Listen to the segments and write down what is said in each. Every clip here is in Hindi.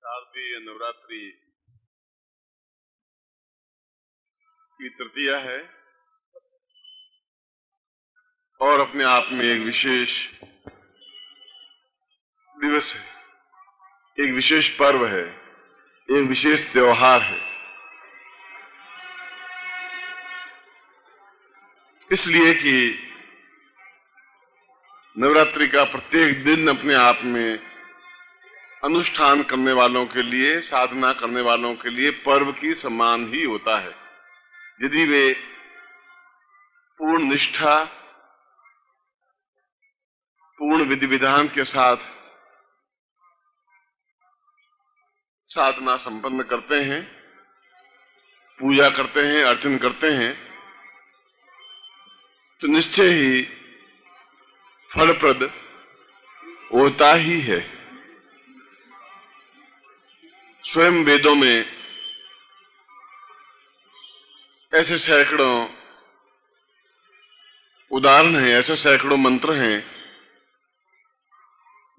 शारदीय नवरात्रि की तृतीया है और अपने आप में एक विशेष दिवस है, एक विशेष पर्व है, एक विशेष त्योहार है। इसलिए कि नवरात्रि का प्रत्येक दिन अपने आप में अनुष्ठान करने वालों के लिए, साधना करने वालों के लिए पर्व की समान ही होता है। यदि वे पूर्ण निष्ठा, पूर्ण विधि विधान के साथ साधना संपन्न करते हैं, पूजा करते हैं, अर्चन करते हैं, तो निश्चय ही फलप्रद होता ही है। स्वयं वेदों में ऐसे सैकड़ों उदाहरण हैं, ऐसे सैकड़ों मंत्र हैं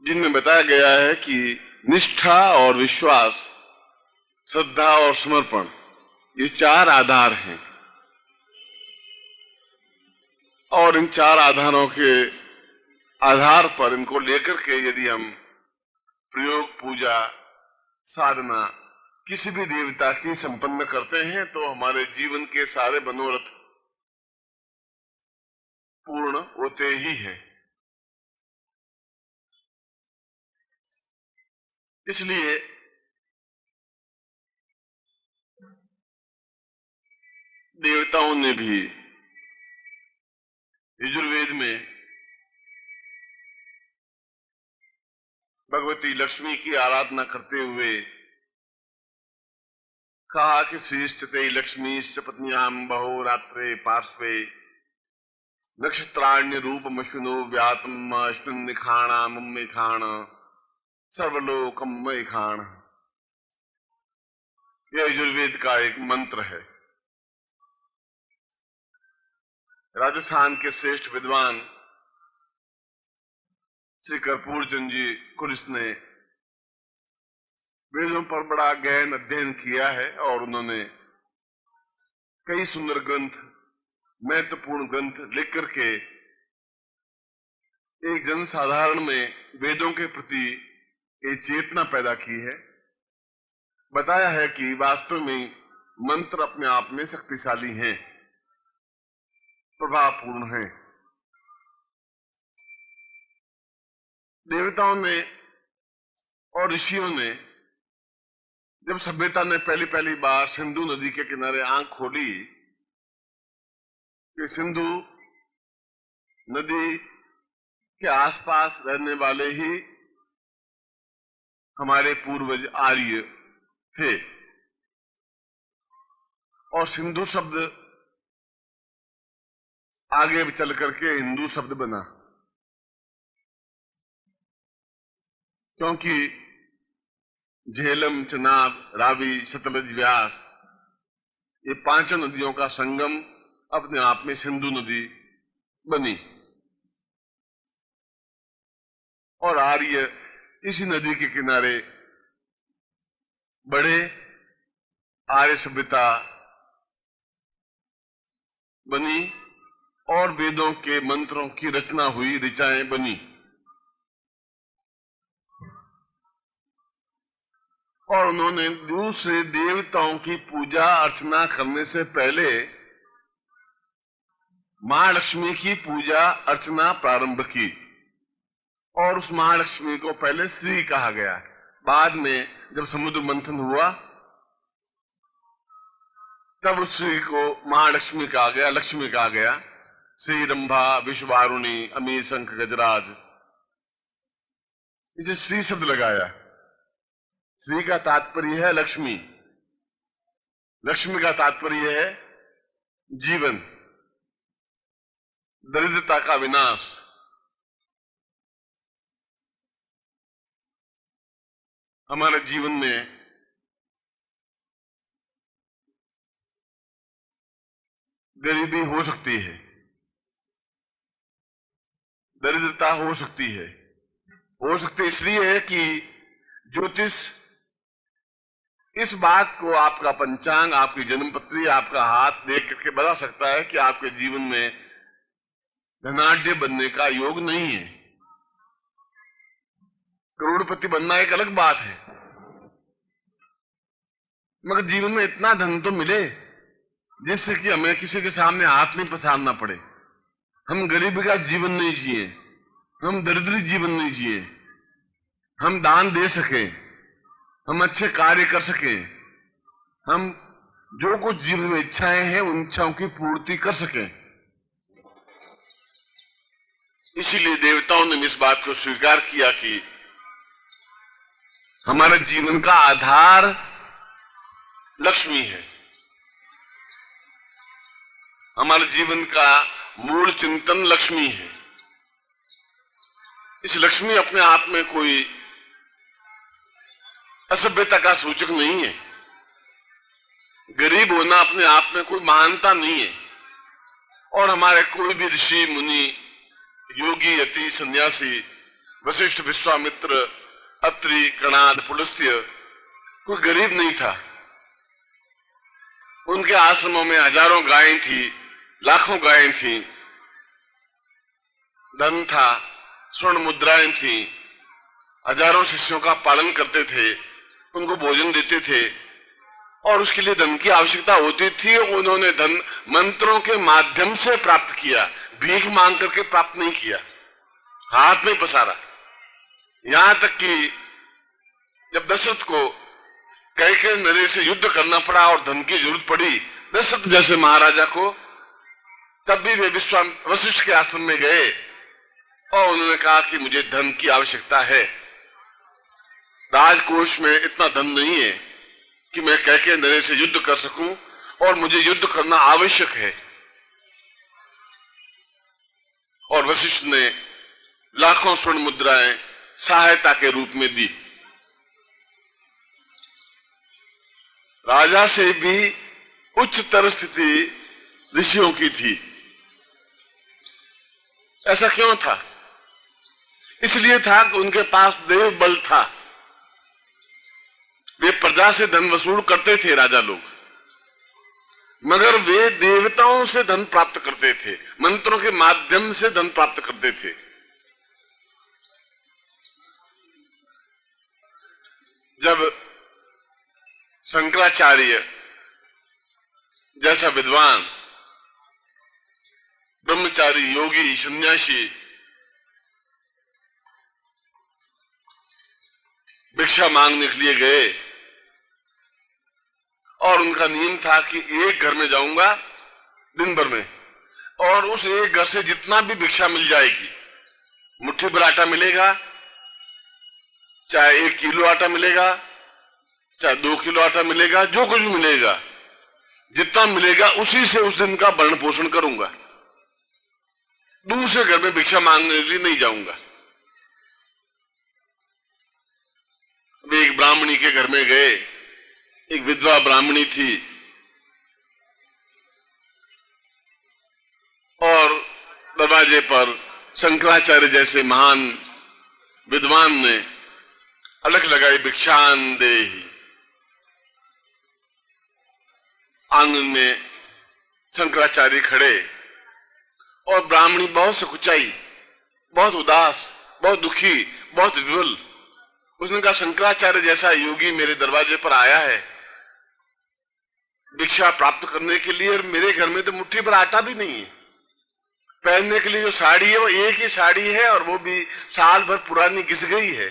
जिनमें बताया गया है कि निष्ठा और विश्वास, श्रद्धा और समर्पण, ये चार आधार हैं और इन चार आधारों के आधार पर, इनको लेकर के यदि हम प्रयोग, पूजा, साधना किसी भी देवता की संपन्न करते हैं तो हमारे जीवन के सारे मनोरथ पूर्ण होते ही हैं। इसलिए देवताओं ने भी यजुर्वेद में भगवती लक्ष्मी की आराधना करते हुए कहा कि श्रीश्चते लक्ष्मीश्च पत्न्याम बहो रात्रे पार्श्वे नक्षत्राण्य रूपम अश्विनो व्यातम अश्विनिखाणा मुम्मेखाण सर्वलोकम खाण। यह यजुर्वेद का एक मंत्र है। राजस्थान के श्रेष्ठ विद्वान श्री कर्पूर चंद जी कुलिस ने वेदों पर बड़ा गहन अध्ययन किया है और उन्होंने कई सुंदर ग्रंथ, महत्वपूर्ण ग्रंथ लिख करके एक जनसाधारण में वेदों के प्रति एक चेतना पैदा की है। बताया है कि वास्तव में मंत्र अपने आप में शक्तिशाली हैं, प्रभावपूर्ण हैं। देवताओं ने और ऋषियों ने जब सभ्यता ने पहली पहली बार सिंधु नदी के किनारे आंख खोली कि सिंधु नदी के आसपास रहने वाले ही हमारे पूर्वज आर्य थे और सिंधु शब्द आगे चल करके हिंदू शब्द बना, क्योंकि झेलम, चनाब, रावी, सतलज, व्यास, ये पांचों नदियों का संगम अपने आप में सिंधु नदी बनी और आर्य इसी नदी के किनारे बड़े, आर्य सभ्यता बनी और वेदों के मंत्रों की रचना हुई, ऋचाएं बनी और उन्होंने दूसरे देवताओं की पूजा अर्चना करने से पहले मां लक्ष्मी की पूजा अर्चना प्रारंभ की और उस महालक्ष्मी को पहले श्री कहा गया। बाद में जब समुद्र मंथन हुआ तब उस श्री को महालक्ष्मी कहा गया, लक्ष्मी कहा गया। श्री रंभा, विश्ववारुणी, अमी, शंख, गजराज, इसे श्री शब्द लगाया। श्री का तात्पर्य है लक्ष्मी, लक्ष्मी का तात्पर्य है जीवन, दरिद्रता का विनाश। हमारे जीवन में गरीबी हो सकती है, दरिद्रता हो सकती है इसलिए है कि ज्योतिष इस बात को आपका पंचांग, आपकी जन्मपत्री, आपका हाथ देख करके बता सकता है कि आपके जीवन में धनाढ्य बनने का योग नहीं है। करोड़पति बनना एक अलग बात है, मगर जीवन में इतना धन तो मिले जिससे कि हमें किसी के सामने हाथ नहीं पसारना पड़े, हम गरीबी का जीवन नहीं जिए, हम दरिद्री जीवन नहीं जिए, हम दान दे सके, हम अच्छे कार्य कर सके, हम जो कुछ जीवन में इच्छाएं हैं उन इच्छाओं की पूर्ति कर सके। इसीलिए देवताओं ने इस बात को स्वीकार किया कि हमारे जीवन का आधार लक्ष्मी है, हमारे जीवन का मूल चिंतन लक्ष्मी है। इस लक्ष्मी अपने आप में कोई असभ्यता का सूचक नहीं है, गरीब होना अपने आप में कोई महानता नहीं है। और हमारे कोई भी ऋषि मुनि, योगी, यति, सन्यासी, वशिष्ठ, विश्वामित्र, अत्रि, कणाद, पुलस्त्य कोई गरीब नहीं था। उनके आश्रमों में हजारों गायें थी, लाखों गायें थी, धन था, स्वर्ण मुद्राएं थी, हजारों शिष्यों का पालन करते थे, उनको भोजन देते थे और उसके लिए धन की आवश्यकता होती थी। उन्होंने धन मंत्रों के माध्यम से प्राप्त किया, भीख मांग करके प्राप्त नहीं किया, हाथ नहीं पसारा। यहां तक कि जब दशरथ को कैकेयी नरेश से युद्ध करना पड़ा और धन की जरूरत पड़ी दशरथ जैसे महाराजा को, तब भी वे वशिष्ठ के आश्रम में गए और उन्होंने कहा कि मुझे धन की आवश्यकता है, राजकोष में इतना धन नहीं है कि मैं कैकेयी नरेश से युद्ध कर सकूं और मुझे युद्ध करना आवश्यक है। और वशिष्ठ ने लाखों स्वर्ण मुद्राएं सहायता के रूप में दी। राजा से भी उच्चतर स्थिति ऋषियों की थी। ऐसा क्यों था? इसलिए था कि उनके पास देव बल था, वे प्रजा से धन वसूल करते थे राजा लोग, मगर वे देवताओं से धन प्राप्त करते थे, मंत्रों के माध्यम से धन प्राप्त करते थे। जब शंकराचार्य जैसा विद्वान, ब्रह्मचारी, योगी, सन्यासी भिक्षा मांगने के लिए गए और उनका नियम था कि एक घर में जाऊंगा दिन भर में और उस एक घर से जितना भी भिक्षा मिल जाएगी, मुट्ठी भर आटा मिलेगा, चाहे 1 किलो आटा मिलेगा, चाहे 2 किलो आटा मिलेगा, जो कुछ भी मिलेगा, जितना मिलेगा उसी से उस दिन का भरण पोषण करूंगा, दूसरे घर में भिक्षा मांगने के लिए नहीं जाऊंगा। वे एक ब्राह्मणी के घर में गए, एक विधवा ब्राह्मणी थी और दरवाजे पर शंकराचार्य जैसे महान विद्वान ने अलख लगाई, भिक्षान देहि। आंगन में शंकराचार्य खड़े और ब्राह्मणी बहुत सकुचाई, बहुत उदास, बहुत दुखी, बहुत विवल। उसने कहा, शंकराचार्य जैसा योगी मेरे दरवाजे पर आया है भिक्षा प्राप्त करने के लिए, और मेरे घर में तो मुट्ठी भर आटा भी नहीं है, पहनने के लिए जो साड़ी है वो एक ही साड़ी है और वो भी साल भर पुरानी घिस गई है,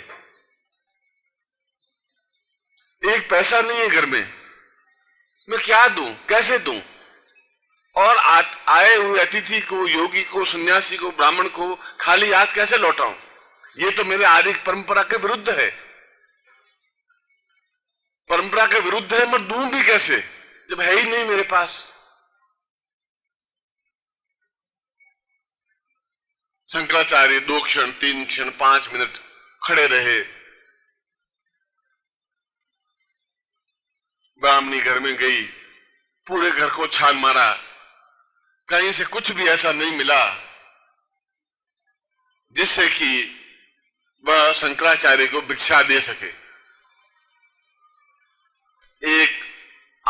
एक पैसा नहीं है घर में, मैं क्या दूं, कैसे दूं? और आए हुए अतिथि को, योगी को, सन्यासी को, ब्राह्मण को खाली हाथ कैसे लौटाऊं? ये तो मेरे आर्य परंपरा के विरुद्ध है, परंपरा के विरुद्ध है, मगर दूं भी कैसे जब है ही नहीं मेरे पास। शंकराचार्य 2 क्षण, 3 क्षण, 5 मिनट खड़े रहे। ब्राह्मणी घर में गई, पूरे घर को छान मारा, कहीं से कुछ भी ऐसा नहीं मिला जिससे कि वह शंकराचार्य को भिक्षा दे सके।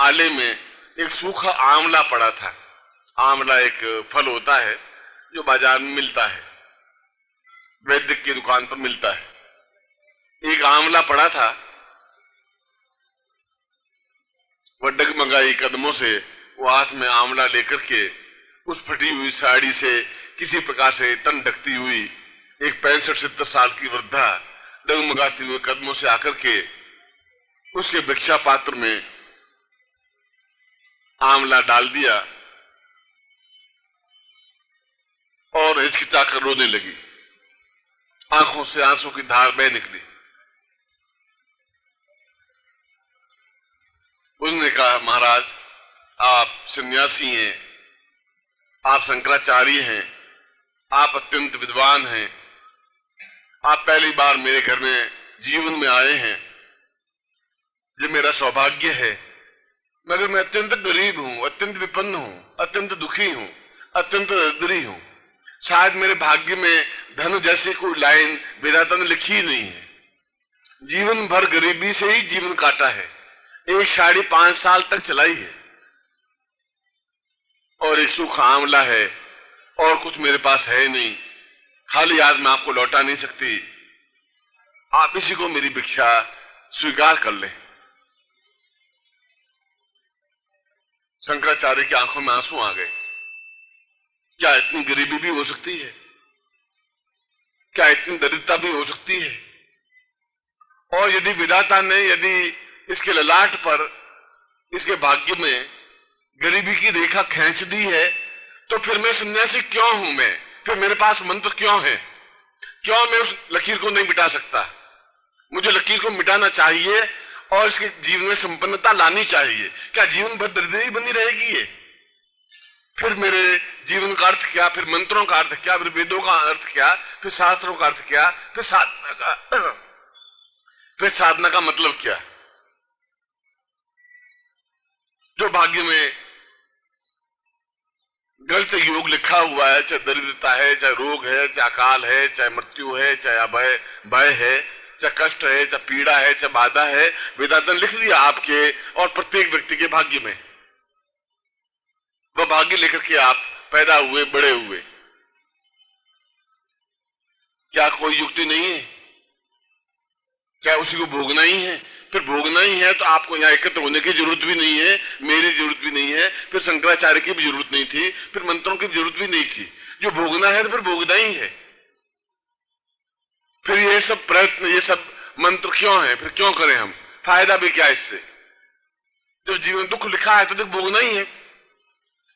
आले में एक सूखा आंवला पड़ा था। आंवला एक फल होता है जो बाजार में मिलता है, वैद्य की दुकान पर मिलता है। एक आंवला पड़ा था। वह डगमगाई कदमों से वो हाथ में आंवला लेकर के उस फटी हुई साड़ी से किसी प्रकार से तन ढकती हुई एक 65-70 साल की वृद्धा डगमगाती हुए कदमों से आकर के उसके भिक्षा पात्र में आंवला डाल दिया और हिचकिचाकर रोने लगी। आंखों से आंसू की धार बह निकली। उसने कहा, महाराज आप सन्यासी हैं, आप शंकराचार्य हैं, आप अत्यंत विद्वान हैं, आप पहली बार मेरे घर में जीवन में आए हैं, ये मेरा सौभाग्य है। मगर मैं अत्यंत गरीब हूं, अत्यंत विपन्न हूं, अत्यंत दुखी हूं, अत्यंत दरिद्री हूं। शायद मेरे भाग्य में धन जैसे कोई लाइन विधाता ने लिखी ही नहीं है। जीवन भर गरीबी से ही जीवन काटा है, एक साड़ी 5 साल तक चलाई है और एक सूखा आंवला है और कुछ मेरे पास है नहीं। खाली आज मैं आपको लौटा नहीं सकती, आप इसी को मेरी भिक्षा स्वीकार कर लें। शंकराचार्य की आंखों में आंसू आ गए। क्या इतनी गरीबी भी हो सकती है? क्या इतनी दरिद्रता भी हो सकती है? और यदि विधाता ने यदि इसके ललाट पर, इसके भाग्य में गरीबी की रेखा खींच दी है, तो फिर मैं सन्यासी क्यों हूं? मैं फिर मेरे पास मंत्र क्यों है? क्यों मैं उस लकीर को नहीं मिटा सकता? मुझे लकीर को मिटाना चाहिए और इसके जीवन में संपन्नता लानी चाहिए। क्या जीवन भर दरिद्री बनी रहेगी ये? फिर मेरे जीवन का अर्थ क्या? फिर मंत्रों का अर्थ क्या? फिर वेदों का अर्थ क्या? फिर शास्त्रों का अर्थ क्या? फिर साधना का मतलब क्या? जो भाग्य में गलत योग लिखा हुआ है, चाहे दरिद्रता है, चाहे रोग है, चाहे अकाल है, चाहे मृत्यु है, चाहे अभय भय है, चाहे कष्ट है, चाहे पीड़ा है, चाहे बाधा है, विधाता ने लिख दिया आपके और प्रत्येक व्यक्ति के भाग्य में। वह भाग्य लेकर के आप पैदा हुए, बड़े हुए। क्या कोई युक्ति नहीं है? क्या उसी को भोगना ही है? फिर भोगना ही है तो आपको यहां एकत्र होने की जरूरत भी नहीं है, मेरी जरूरत भी नहीं है, फिर शंकराचार्य की भी जरूरत नहीं थी, फिर मंत्रों की भी जरूरत भी नहीं थी। जो भोगना है तो फिर भोगना ही है। फिर ये सब प्रयत्न, ये सब मंत्र क्यों है? फिर क्यों करें हम? फायदा भी क्या इससे? जब जीवन दुख लिखा है तो दुख भोगना ही है,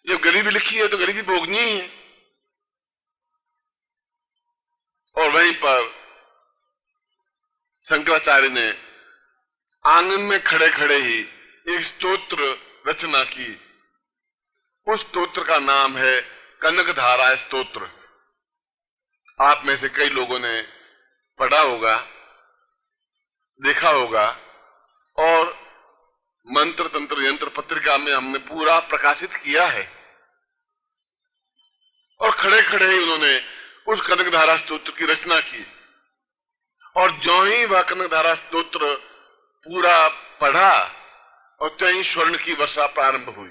जब गरीबी लिखी है तो गरीबी भोगनी ही है। और वहीं पर शंकराचार्य ने आंगन में खड़े खड़े ही एक स्तोत्र रचना की। उस स्तोत्र का नाम है कनकधारा स्तोत्र। आप में से कई लोगों ने पढ़ा होगा, देखा होगा, और मंत्र तंत्र यंत्र पत्रिका में हमने पूरा प्रकाशित किया है। और खड़े खड़े ही उन्होंने उस कनकधारा स्तोत्र की रचना की। और जो ही वह कनकधारा स्तोत्र पूरा पढ़ा और त्यों ही स्वर्ण की वर्षा प्रारंभ हुई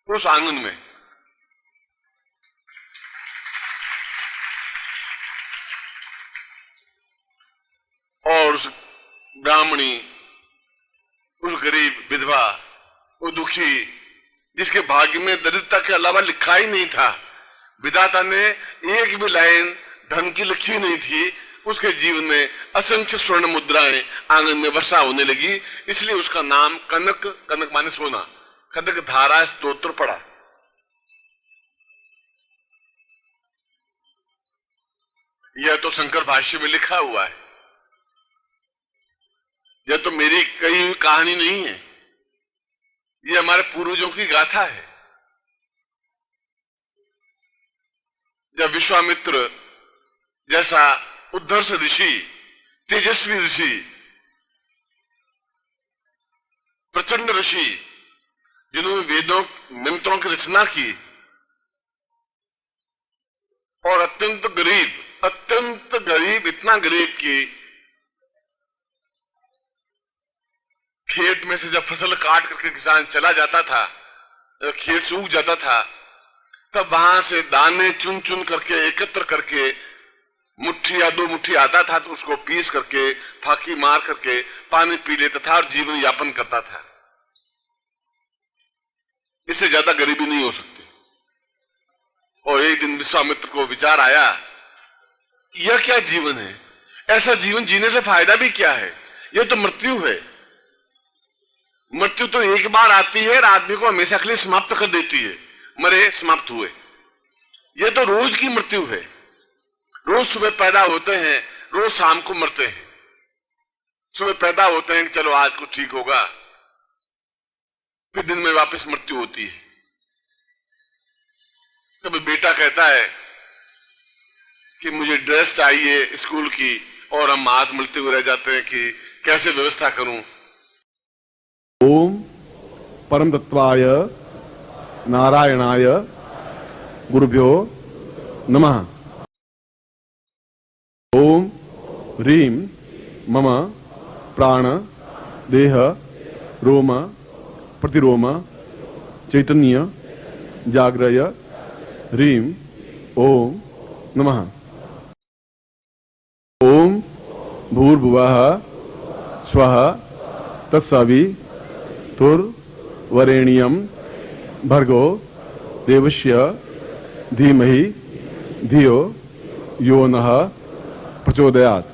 उस आंगन में। और उस ब्राह्मणी, उस गरीब विधवा, वो दुखी, जिसके भाग्य में दरिद्रता के अलावा लिखा ही नहीं था, विधाता ने एक भी लाइन धन की लिखी नहीं थी, उसके जीवन में असंख्य स्वर्ण मुद्राएं आंगन में वर्षा होने लगी। इसलिए उसका नाम कनक, कनक माने सोना, कनक धारा स्तोत्र पड़ा। यह तो शंकर भाष्य में लिखा हुआ है, यह तो मेरी कही कहानी नहीं है, यह हमारे पूर्वजों की गाथा है। जब विश्वामित्र जैसा उद्धर्ष ऋषि, तेजस्वी ऋषि, प्रचंड ऋषि, जिन्होंने वेदों मंत्रों की रचना की, और अत्यंत गरीब, इतना गरीब खेत में से जब फसल काट करके किसान चला जाता था, जब खेत सूख जाता था, तब वहां से दाने चुन चुन करके एकत्र करके मुट्ठी या 2 मुट्ठी आता था, तो उसको पीस करके फाकी मार करके पानी पी लेता था और जीवन यापन करता था। इससे ज्यादा गरीबी नहीं हो सकती। और एक दिन विश्वामित्र को विचार आया, यह क्या जीवन है, ऐसा जीवन जीने से फायदा भी क्या है, यह तो मृत्यु है। मृत्यु तो एक बार आती है और आदमी को हमेशा के लिए समाप्त कर देती है, मरे समाप्त हुए। यह तो रोज की मृत्यु है। रोज सुबह पैदा होते हैं, रोज शाम को मरते हैं। सुबह पैदा होते हैं कि चलो आज कुछ ठीक होगा, फिर दिन में वापस मृत्यु होती है। कभी बेटा कहता है कि मुझे ड्रेस चाहिए स्कूल की, और हम हाथ मिलते हुए रह जाते हैं कि कैसे व्यवस्था करूं। ओम परम तत्वाय नारायणाय गुरुभ्यो नमः। ओम ह्रीं मम प्राण देह रोम प्रतिरोम चैतन्य जाग्रय ह्रीं ओम नमः। ओम भूर्भुवः स्वः तत्सवितुर्वरेण्यं भर्गो देवस्य धीमहि धियो यो नः प्रचोदयात्।